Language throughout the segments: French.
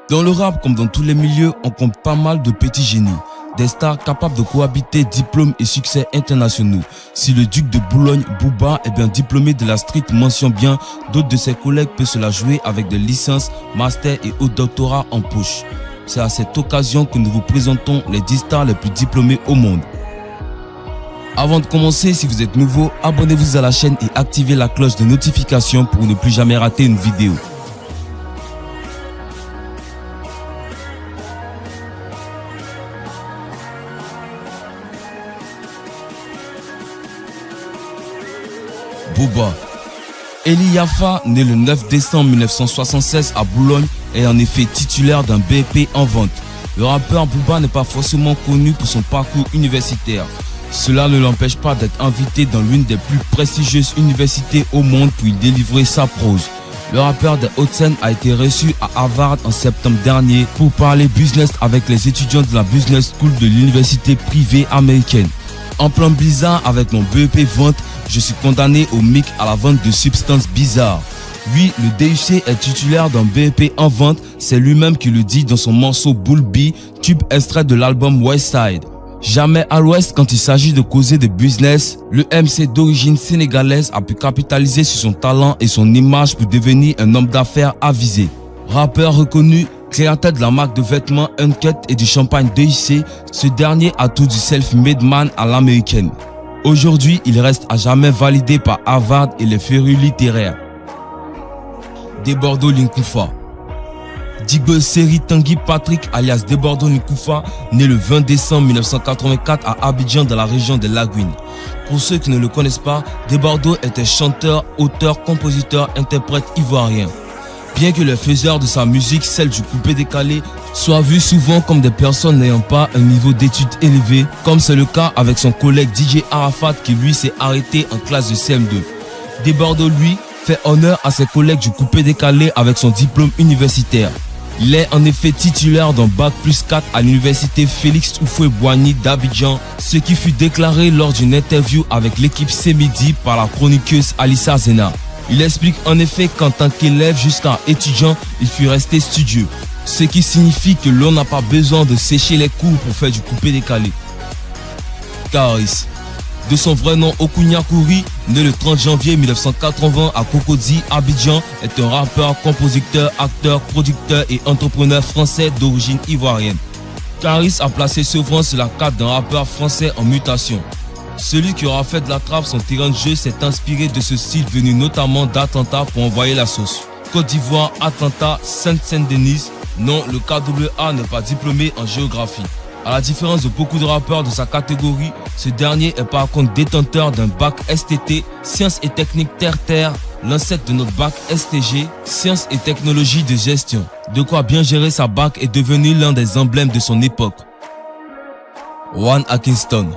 Dans le rap, comme dans tous les milieux, on compte pas mal de petits génies. Des stars capables de cohabiter diplômes et succès internationaux. Si le duc de Boulogne, Booba, est bien diplômé de la street mention bien, d'autres de ses collègues peuvent se la jouer avec des licences, masters et autres doctorats en poche. C'est à cette occasion que nous vous présentons les 10 stars les plus diplômés au monde. Avant de commencer, si vous êtes nouveau, abonnez-vous à la chaîne et activez la cloche de notification pour ne plus jamais rater une vidéo. Booba. Eli Yafa, né le 9 décembre 1976 à Boulogne, est en effet titulaire d'un BEP en vente. Le rappeur Booba n'est pas forcément connu pour son parcours universitaire. Cela ne l'empêche pas d'être invité dans l'une des plus prestigieuses universités au monde pour y délivrer sa prose. Le rappeur des Hauts-de-Seine a été reçu à Harvard en septembre dernier pour parler business avec les étudiants de la Business School de l'université privée américaine. En plein blizzard avec mon BEP vente, je suis condamné au MIC à la vente de substances bizarres. Oui, le DUC est titulaire d'un BEP en vente, c'est lui-même qui le dit dans son morceau Bull B, tube extrait de l'album Westside. Jamais à l'ouest quand il s'agit de causer de business, le MC d'origine sénégalaise a pu capitaliser sur son talent et son image pour devenir un homme d'affaires avisé. Rappeur reconnu, créateur de la marque de vêtements Uncut et du champagne DUC, ce dernier a tout du self-made man à l'américaine. Aujourd'hui, il reste à jamais validé par Harvard et les férus littéraires. Debordo Linkoufa. Digo Seri Tanguy Patrick alias Debordo Linkoufa, né le 20 décembre 1984 à Abidjan dans la région de Lagouine. Pour ceux qui ne le connaissent pas, Debordo était chanteur, auteur, compositeur, interprète ivoirien. Bien que les faiseurs de sa musique, celle du coupé décalé, soient vus souvent comme des personnes n'ayant pas un niveau d'études élevé, comme c'est le cas avec son collègue DJ Arafat qui lui s'est arrêté en classe de CM2. Debordo lui fait honneur à ses collègues du coupé décalé avec son diplôme universitaire. Il est en effet titulaire d'un bac+4 à l'université Félix Houphouët-Boigny d'Abidjan, ce qui fut déclaré lors d'une interview avec l'équipe C-Midi par la chroniqueuse Alissa Zena. Il explique en effet qu'en tant qu'élève jusqu'à étudiant, il fut resté studieux, ce qui signifie que l'on n'a pas besoin de sécher les cours pour faire du coupé décalé. Caris. De son vrai nom Okunya Kouri, né le 30 janvier 1980 à Cocody, Abidjan, est un rappeur, compositeur, acteur, producteur et entrepreneur français d'origine ivoirienne. Caris a placé Sevran sur la carte d'un rappeur français en mutation. Celui qui aura fait de la trappe son terrain de jeu s'est inspiré de ce style venu notamment d'Atlanta pour envoyer la sauce. Côte d'Ivoire, Atlanta, Sainte-Denis. Non, le KWA n'est pas diplômé en géographie. À la différence de beaucoup de rappeurs de sa catégorie, ce dernier est par contre détenteur d'un bac STT, Sciences et Techniques Terre-Terre, l'ancêtre de notre bac STG, Sciences et Technologies de Gestion. De quoi bien gérer sa bac est devenu l'un des emblèmes de son époque. Rowan Atkinson.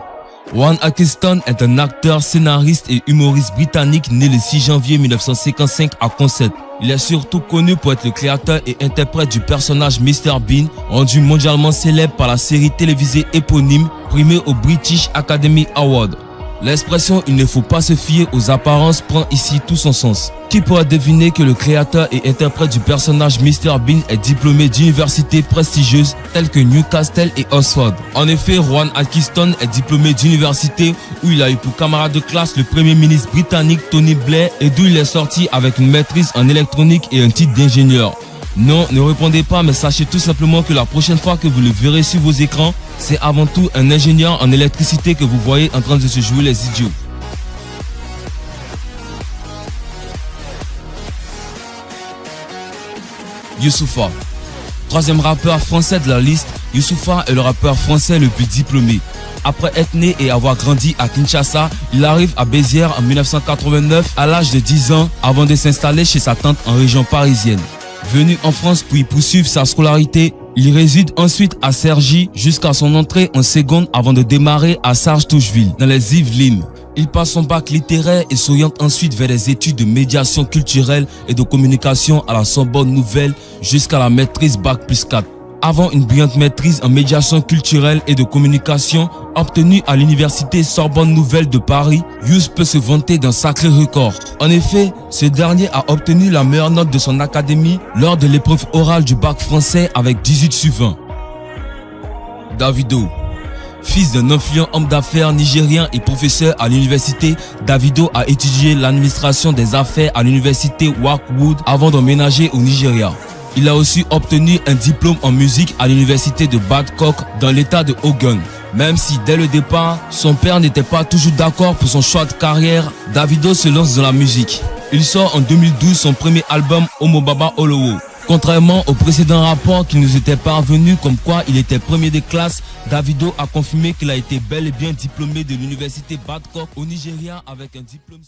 Rowan Atkinson est un acteur, scénariste et humoriste britannique né le 6 janvier 1955 à Consett. Il est surtout connu pour être le créateur et interprète du personnage Mr Bean, rendu mondialement célèbre par la série télévisée éponyme primée au British Academy Award. L'expression « il ne faut pas se fier aux apparences » prend ici tout son sens. Qui pourra deviner que le créateur et interprète du personnage Mr Bean est diplômé d'universités prestigieuses telles que Newcastle et Oxford. En effet, Rowan Atkinson est diplômé d'université où il a eu pour camarade de classe le premier ministre britannique Tony Blair et d'où il est sorti avec une maîtrise en électronique et un titre d'ingénieur. Non, ne répondez pas, mais sachez tout simplement que la prochaine fois que vous le verrez sur vos écrans, c'est avant tout un ingénieur en électricité que vous voyez en train de se jouer les idiots. Youssoupha. Troisième rappeur français de la liste, Youssoupha est le rappeur français le plus diplômé. Après être né et avoir grandi à Kinshasa, il arrive à Béziers en 1989 à l'âge de 10 ans avant de s'installer chez sa tante en région parisienne. Venu en France pour y poursuivre sa scolarité, il réside ensuite à Cergy jusqu'à son entrée en seconde avant de démarrer à Sarge-Toucheville, dans les Yvelines. Il passe son bac littéraire et s'oriente ensuite vers des études de médiation culturelle et de communication à la Sorbonne Nouvelle jusqu'à la maîtrise bac+4. Avant une brillante maîtrise en médiation culturelle et de communication obtenue à l'université Sorbonne Nouvelle de Paris, Youss peut se vanter d'un sacré record. En effet, ce dernier a obtenu la meilleure note de son académie lors de l'épreuve orale du bac français avec 18 sur 20. Davido. Fils d'un influent homme d'affaires nigérien et professeur à l'université, Davido a étudié l'administration des affaires à l'université Warkwood avant d'emménager au Nigeria. Il a aussi obtenu un diplôme en musique à l'université de Babcock dans l'état de Ogun. Même si dès le départ, son père n'était pas toujours d'accord pour son choix de carrière, Davido se lance dans la musique. Il sort en 2012 son premier album Omo Baba Olowo. Contrairement au précédent rapport qui nous était parvenu comme quoi il était premier de classe, Davido a confirmé qu'il a été bel et bien diplômé de l'université Babcock au Nigeria avec un diplôme